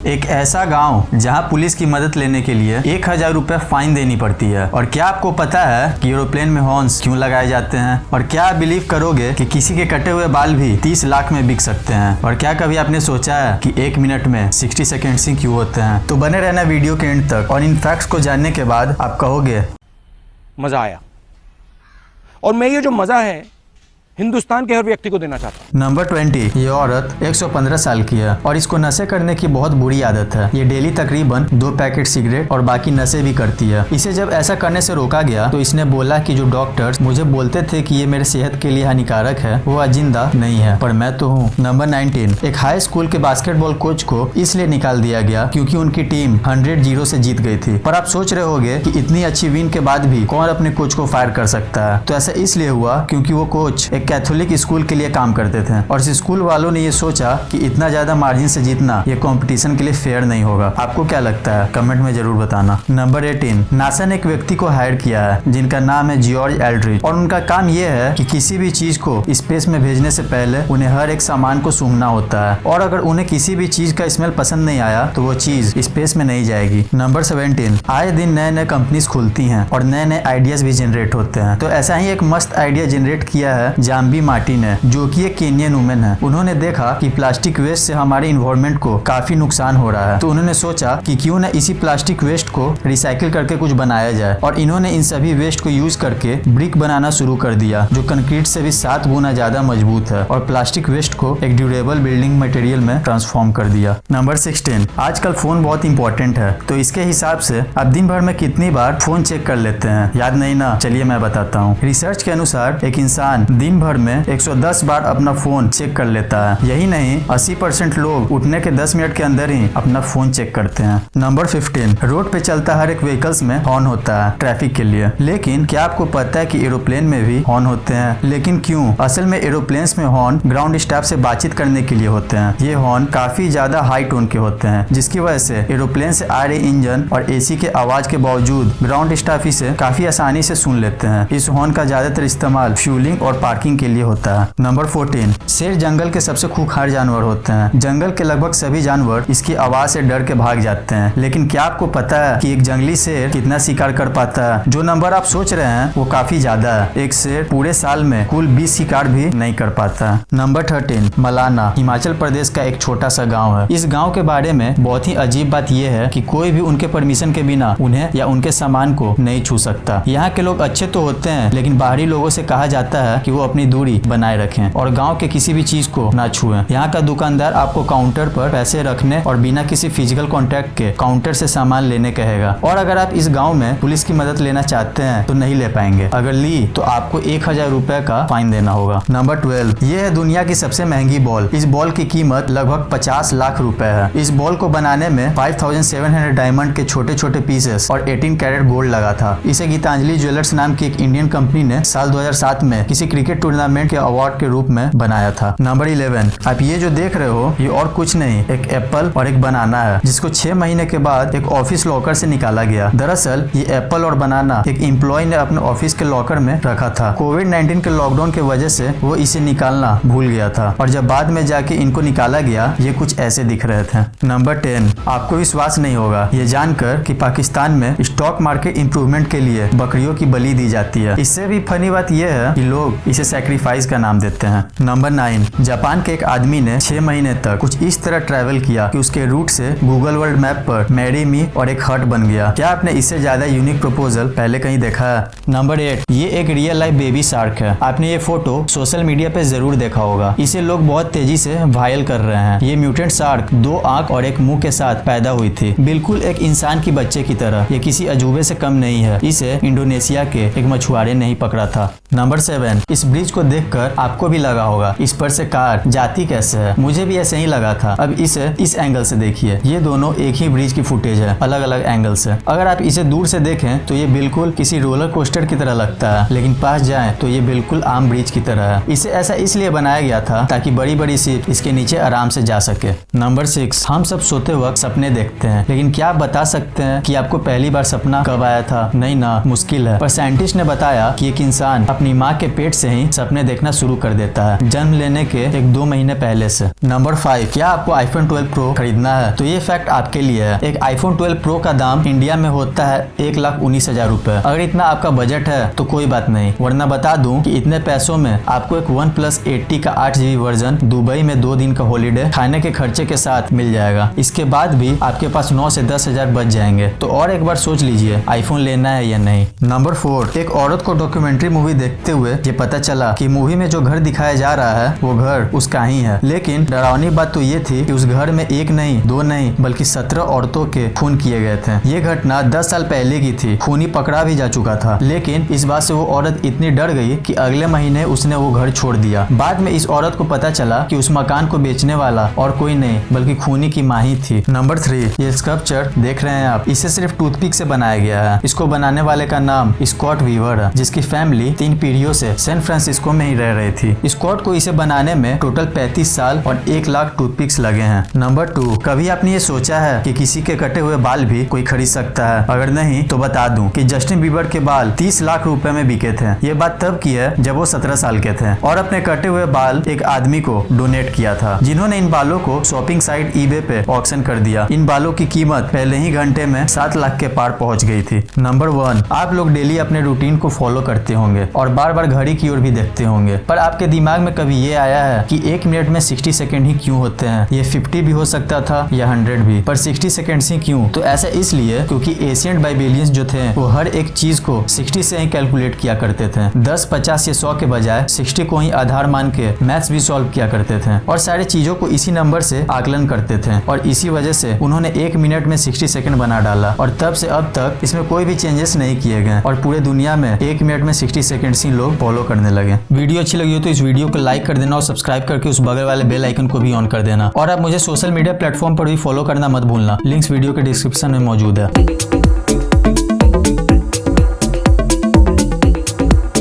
एक ऐसा गांव जहां पुलिस की मदद लेने के लिए 1000 रुपए फाइन देनी पड़ती है। और क्या आपको पता है कि एरोप्लेन में हॉर्न्स क्यों लगाए जाते हैं? और क्या आप बिलीव करोगे कि किसी के कटे हुए बाल भी 30 लाख में बिक सकते हैं? और क्या कभी आपने सोचा है कि 1 मिनट में 60 सेकेंड्स ही क्यों होते हैं? तो बने रहना वीडियो के एंड तक और इन फैक्ट्स को जानने के बाद आप कहोगे मजा आया। और मैं ये जो मजा है हिंदुस्तान के हर व्यक्ति को देना चाहता हूँ। नंबर 20, ये औरत 115 साल की है और इसको नशे करने की बहुत बुरी आदत है। ये डेली तकरीबन 2 पैकेट सिगरेट और बाकी नशे भी करती है। इसे जब ऐसा करने से रोका गया तो इसने बोला कि जो डॉक्टर्स मुझे बोलते थे कि ये मेरे सेहत के लिए हानिकारक है वो आज जिंदा नहीं है, पर मैं तो हूँ। नंबर 19, एक हाई स्कूल के बास्केटबॉल कोच को इसलिए निकाल दिया गया क्योंकि उनकी टीम 100-0 से जीत गई थी। पर आप सोच रहे होगे कि इतनी अच्छी विन के बाद भी कौन अपने कोच को फायर कर सकता है? तो ऐसा इसलिए हुआ क्योंकि वो कोच एक कैथोलिक स्कूल के लिए काम करते थे और इस स्कूल वालों ने ये सोचा कि इतना ज्यादा मार्जिन से जीतना ये कंपटीशन के लिए फेयर नहीं होगा। आपको क्या लगता है? कमेंट में जरूर बताना। नंबर 18, नासा ने एक व्यक्ति को हायर किया है जिनका नाम है जॉर्ज एल्ड्रिच और उनका काम यह है कि किसी भी चीज को स्पेस में भेजने से पहले उन्हें हर एक सामान को सूंघना होता है और अगर उन्हें किसी भी चीज का स्मेल पसंद नहीं आया तो वो चीज स्पेस में नहीं जाएगी। नंबर 17, आए दिन नए नए कंपनीज खुलती हैं और नए नए आइडियाज भी जनरेट होते हैं। तो ऐसा ही एक मस्त आइडिया जनरेट किया है जाम्बी मार्टिन ने, जो कि एक केनियन वुमेन है। उन्होंने देखा कि प्लास्टिक वेस्ट से हमारे इन्वायरमेंट को काफी नुकसान हो रहा है, तो उन्होंने सोचा कि क्यों न इसी प्लास्टिक वेस्ट को रिसाइकिल करके कुछ बनाया जाए और इन्होंने इन सभी वेस्ट को यूज करके ब्रिक बनाना शुरू कर दिया जो कंक्रीट से भी 7 गुना ज्यादा मजबूत है और प्लास्टिक वेस्ट को एक ड्यूरेबल बिल्डिंग मटेरियल में ट्रांसफॉर्म कर दिया। नंबर 16, आजकल फोन बहुत इंपॉर्टेंट है, तो इसके हिसाब से आप दिन भर में कितनी बार फोन चेक कर लेते हैं? याद नहीं ना? चलिए मैं बताता हूँ। रिसर्च के अनुसार एक इंसान दिन भर में 110 बार अपना फोन चेक कर लेता है। यही नहीं, 80% लोग उठने के 10 मिनट के अंदर ही अपना फोन चेक करते हैं। नंबर 15, रोड पे चलता हर एक व्हीकल्स में हॉर्न होता है ट्रैफिक के लिए, लेकिन क्या आपको पता है कि एरोप्लेन में भी हॉर्न होते हैं? लेकिन क्यों? असल में एरोप्लेन्स में हॉर्न ग्राउंड स्टाफ से बातचीत करने के लिए होते हैं। ये हॉर्न काफी ज्यादा हाई टोन के होते हैं जिसकी वजह से एरोप्लेन से आ रहे इंजन और एसी के आवाज के बावजूद ग्राउंड स्टाफ इसे काफी आसानी से सुन लेते हैं। इस हॉर्न का ज्यादातर इस्तेमाल फ्यूलिंग और पार्किंग के लिए होता है। नंबर 14, शेर जंगल के सबसे खूंखार जानवर होते हैं। जंगल के लगभग सभी जानवर इसकी आवाज से डर के भाग जाते हैं, लेकिन क्या आपको पता है कि एक जंगली शेर कितना शिकार कर पाता है? जो नंबर आप सोच रहे हैं वो काफी ज्यादा है। एक शेर पूरे साल में कुल 20 शिकार भी नहीं कर पाता। नंबर 13, मलाना हिमाचल प्रदेश का एक छोटा सा गाँव है। इस गाँव के बारे में बहुत ही अजीब बात यह है कि कोई भी उनके परमिशन के बिना उन्हें या उनके सामान को नहीं छू सकता। यहाँ के लोग अच्छे तो होते हैं लेकिन बाहरी लोगों से कहा जाता है कि वो अपनी दूरी बनाए रखें और गांव के किसी भी चीज को ना छुएं। यहाँ का दुकानदार आपको काउंटर पर पैसे रखने और बिना किसी फिजिकल कांटेक्ट के काउंटर से सामान लेने कहेगा। और अगर आप इस गांव में पुलिस की मदद लेना चाहते हैं तो नहीं ले पाएंगे। अगर ली तो आपको 1000 रुपए का फाइन देना होगा। नंबर 12, ये है दुनिया की सबसे महंगी बॉल। इस बॉल की कीमत लगभग 50 लाख रुपए है। इस बॉल को बनाने में 5700 डायमंड के छोटे छोटे पीसेस और 18 कैरेट गोल्ड लगा था। इसे गीतांजलि ज्वेलर्स नाम की एक इंडियन कंपनी ने साल 2007 में किसी क्रिकेट टूर्नामेंट के अवार्ड के रूप में बनाया था। नंबर 11, आप ये जो देख रहे हो ये और कुछ नहीं, एक एप्पल और एक बनाना है जिसको 6 महीने के बाद एक ऑफिस लॉकर से निकाला गया। दरअसल ये एप्पल और बनाना एक एम्प्लॉय ने अपने ऑफिस के लॉकर में रखा था। कोविड-19 के लॉकडाउन की वजह से वो इसे निकालना भूल गया था और जब बाद में जाके इनको निकाला गया ये कुछ ऐसे दिख रहे थे। नंबर 10, आपको विश्वास नहीं होगा ये जानकर कि पाकिस्तान में स्टॉक मार्केट इंप्रूवमेंट के लिए बकरियों की बलि दी जाती है। इससे भी फनी बात यह है कि लोग इसे सैक्रिफाइस का नाम देते हैं। नंबर 9, जापान के एक आदमी ने 6 महीने तक कुछ इस तरह ट्रैवल किया कि उसके रूट से गूगल वर्ल्ड मैप पर मैरी मी और एक हट बन गया। क्या आपने इससे ज्यादा यूनिक प्रपोजल पहले कहीं देखा है? नंबर 8, ये एक रियल लाइफ बेबी शार्क है। आपने ये फोटो सोशल मीडिया पे जरूर देखा होगा। इसे लोग बहुत तेजी से वायरल कर रहे हैं। ये म्यूटेंट शार्क 2 आंख और एक मुंह के साथ पैदा हुई थी, बिल्कुल एक इंसान की बच्चे की तरह। ये किसी अजूबे से कम नहीं है। इसे इंडोनेशिया के एक मछुआरे ने ही पकड़ा था। नंबर 7, इस ब्रिज को देखकर आपको भी लगा होगा इस पर से कार जाती कैसे है। मुझे भी ऐसे ही लगा था। अब इसे इस एंगल से देखिए, ये दोनों एक ही ब्रिज की फुटेज है अलग अलग एंगल से। अगर आप इसे दूर से देखें तो ये बिल्कुल किसी रोलर कोस्टर की तरह लगता है, लेकिन पास जाएं तो ये बिल्कुल आम ब्रिज की तरह है। इसे ऐसा इसलिए बनाया गया था ताकि बड़ी बड़ी शिप इसके नीचे आराम से जा सके। नंबर 6, हम सब सोते वक्त सपने देखते हैं, लेकिन क्या आप बता सकते हैं कि आपको पहली बार सपना कब आया था? नहीं ना, मुश्किल है। पर साइंटिस्ट ने बताया कि एक इंसान अपनी माँ के पेट से ही सपने देखना शुरू कर देता है जन्म लेने के 1-2 महीने पहले से। नंबर 5, क्या आपको आईफोन 12 प्रो खरीदना है? तो ये फैक्ट आपके लिए है। एक आईफोन 12 प्रो का दाम इंडिया में होता है 1,19,000 रुपए। अगर इतना आपका बजट है तो कोई बात नहीं, वरना बता दूं कि इतने पैसों में आपको एक OnePlus 80 का 8GB वर्जन दुबई में 2 दिन का हॉलीडे खाने के खर्चे के साथ मिल जाएगा। इसके बाद भी आपके पास 9 से 10 हजार बच जाएंगे। तो और एक बार सोच लीजिए आईफोन लेना है या नहीं। नंबर 4, एक औरत को डॉक्यूमेंट्री मूवी देखते हुए ये पता चला कि मूवी में जो घर दिखाया जा रहा है वो घर उसका ही है। लेकिन डरावनी बात तो ये थी कि उस घर में 1 नहीं 2 नहीं बल्कि 17 औरतों के खून किए गए थे। ये घटना 10 साल पहले की थी। खूनी पकड़ा भी जा चुका था, लेकिन इस बात से वो औरत इतनी डर गई कि अगले महीने उसने वो घर छोड़ दिया। बाद में इस औरत को पता चला कि उस मकान को बेचने वाला और कोई नहीं बल्कि खूनी की माँ ही थी। नंबर 3, ये स्कल्पचर देख रहे हैं आप, इसे सिर्फ टूथपिक से बनाया गया है। इसको बनाने वाले का नाम स्कॉट वीवर है, जिसकी फैमिली 3 पीढ़ियों से सैन फ्रांसिस्को में ही रह रही थी। स्कॉट को इसे बनाने में टोटल 35 साल और 1 लाख टूथपिक्स लगे हैं। नंबर 2, कभी आपने ये सोचा है कि किसी के कटे हुए बाल भी कोई खरीद सकता है? अगर नहीं तो बता दूं कि जस्टिन बीबर के बाल 30 लाख रुपए में बिके थे। ये बात तब की है जब वो 17 साल के थे और अपने कटे हुए बाल एक आदमी को डोनेट किया था, जिन्होंने इन बालों को शॉपिंग साइट eBay पे ऑक्शन कर दिया। इन बालों की कीमत पहले ही घंटे में 7 लाख के पार पहुंच गई थी। नंबर 1, आप लोग डेली अपने रूटीन को फॉलो करते होंगे और बार बार घड़ी की ओर भी देखते होंगे, पर आपके दिमाग में कभी ये आया है कि 1 मिनट में 60 सेकंड ही क्यों होते हैं? ये 50 भी हो सकता था या 100 भी, पर 60 सेकंड्स ही क्यों? तो ऐसा इसलिए क्योंकि एशियंट बाइबेलियंस जो थे वो हर एक चीज को 60 से ही कैलकुलेट किया करते थे। 10, 50 या 100 के बजाय 60 को ही आधार मान के मैथ्स भी सॉल्व किया करते थे और सारी चीजों को इसी नंबर से आकलन करते थे और इसी वजह से उन्होंने 1 मिनट में 60 सेकंड बना डाला और तब से अब तक इसमें कोई भी चेंजेस नहीं किए गए और पूरे दुनिया में 1 मिनट में 60 सेकंड ही लोग फॉलो करने लगे। वीडियो अच्छी लगी हो तो इस वीडियो को लाइक कर देना और सब्सक्राइब करके उस बगल वाले बेल आइकन को भी ऑन कर देना और आप मुझे सोशल मीडिया प्लेटफॉर्म पर भी फॉलो करना मत भूलना। लिंक्स वीडियो के डिस्क्रिप्शन में मौजूद है।